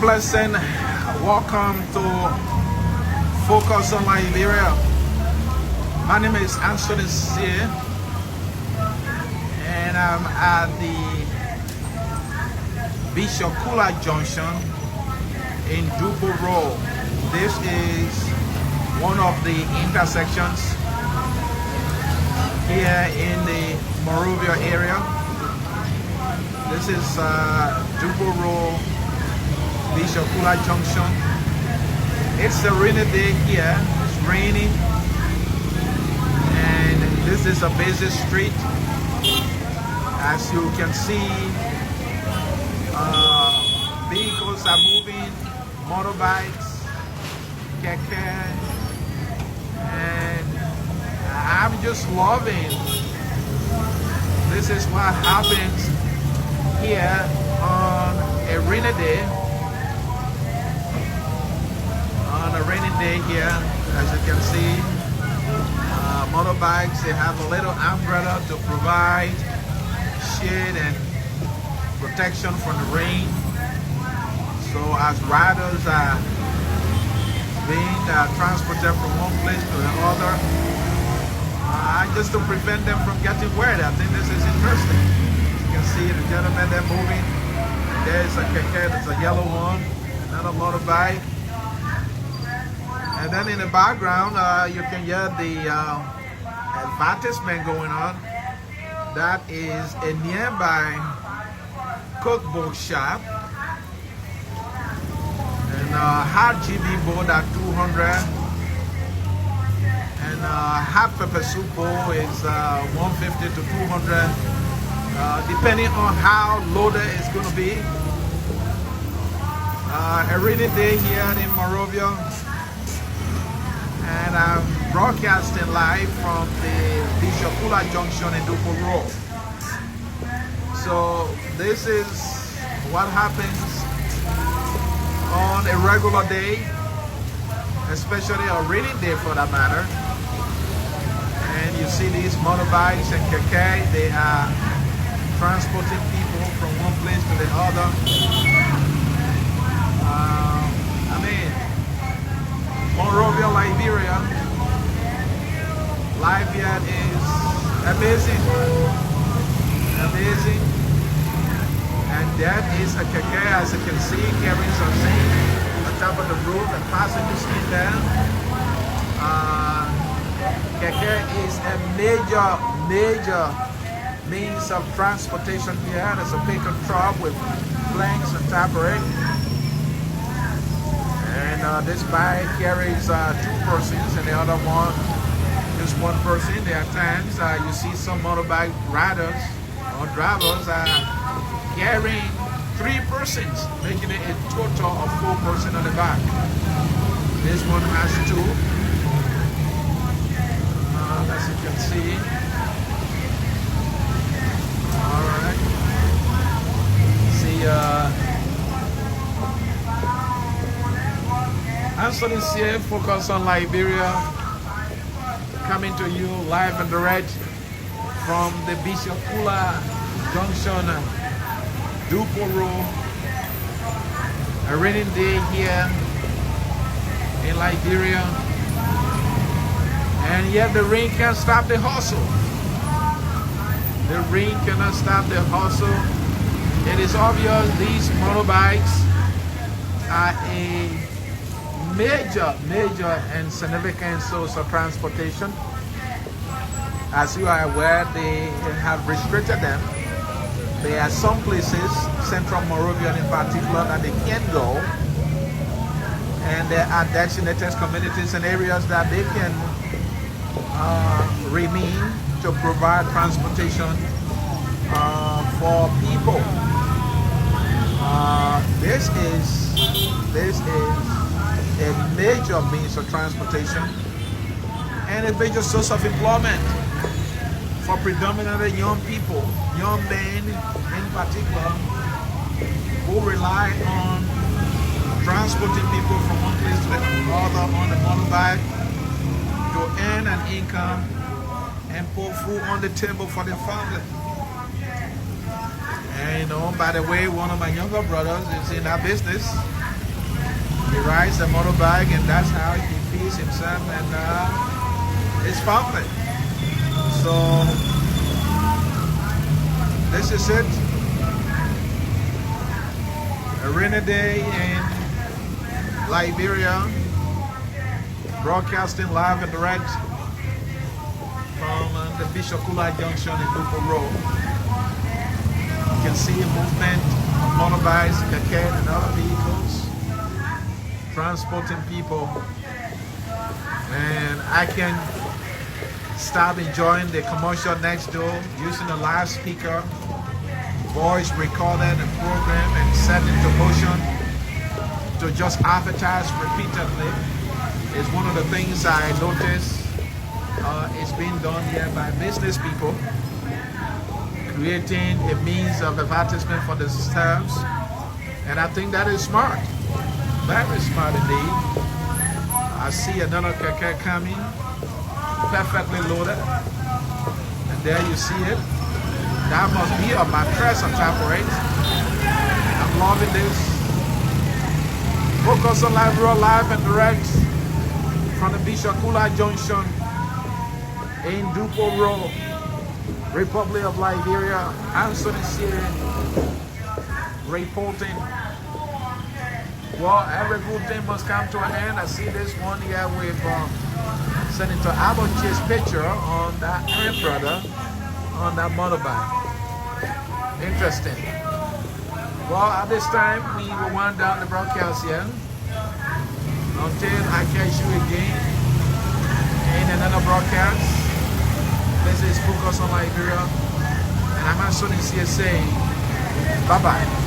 blessing. Welcome to Focus on Liberia. My name is Anthony C. And I'm at the Bishop Kulah Junction in Duport. This is one of the intersections here in the Monrovia area. This is Duport, Bishop Kulah Junction. It's a rainy day here. It's raining, and this is a busy street. As you can see, vehicles are moving, motorbikes, keke, and I'm just loving. This is what happens here on a rainy day. On a rainy day here, as you can see, motorbikes, they have a little umbrella to provide shade and protection from the rain. So as riders are being transported from one place to the other, just to prevent them from getting wet. I think this is interesting. You can see the gentleman there moving. There's a keke, there's a yellow one, another motorbike. And then in the background, you can hear the advertisement going on. That is a nearby cookbook shop. And hot GB bowl at 200. And hot pepper soup bowl is 150 to 200, depending on how loaded it's going to be. A rainy day here in Monrovia. And I'm broadcasting live from the Bishop Kulah Junction in Duport. So this is what happens on a regular day, especially a rainy day for that matter. And you see these motorbikes and keke, they are transporting people from one place to the other. Monrovia, Liberia. Liberia is amazing. Amazing. And that is a keke, as you can see, carrying something on top of the roof and passengers in there. Keke is a major means of transportation here. There's a pickup truck with planks and tapering. And this bike carries two persons, and the other one just one person. There are times you see some motorbike riders or drivers carrying three persons, making it a total of 4 persons on the back. This one has 2. As you can see. Alright. See, Anthony here, Focus on Liberia, coming to you live and direct from the Bishop Kulah Junction, Duport. A rainy day here in Liberia. And yet the rain can't stop the hustle. The rain cannot stop the hustle. It is obvious these motorbikes are a major and significant source of transportation. As you are aware, they have restricted them. There are some places, Central Monrovia in particular, that they can't go. And there are designated communities and areas that they can remain to provide transportation for people. This is a major means of transportation and a major source of employment for predominantly young people, young men in particular, who rely on transporting people from one place to the other on the motorbike to earn an income and put food on the table for their family. And by the way, one of my younger brothers is in that business. He rides the motorbike, and that's how he feeds himself and his family. So this is it. A rainy day in Liberia, broadcasting live and direct from the Bishop Kulah Junction in Duport. You can see a movement of motorbikes, keke, and other vehicles transporting people, and I can start enjoying the commercial next door using the loudspeaker, voice recorded the program and set into motion to just advertise repeatedly. Is one of the things I noticed is being done here by business people, creating a means of advertisement for themselves, and I think that is smart. Very smart indeed. I see another keke coming, perfectly loaded, and there you see it. That must be a mattress on top of it. I'm loving this. Focus on live and direct from the Bishop Kulah Junction in Duport, Republic of Liberia. Anthony Siri reporting. Well, every good thing must come to an end. I see this one here with Senator Abbot's picture on that brother on that motorbike. Interesting. Well, at this time, we will wind down the broadcast here. Until I catch you again in another broadcast. This is Focus on Liberia, and I'm Anthony saying bye-bye.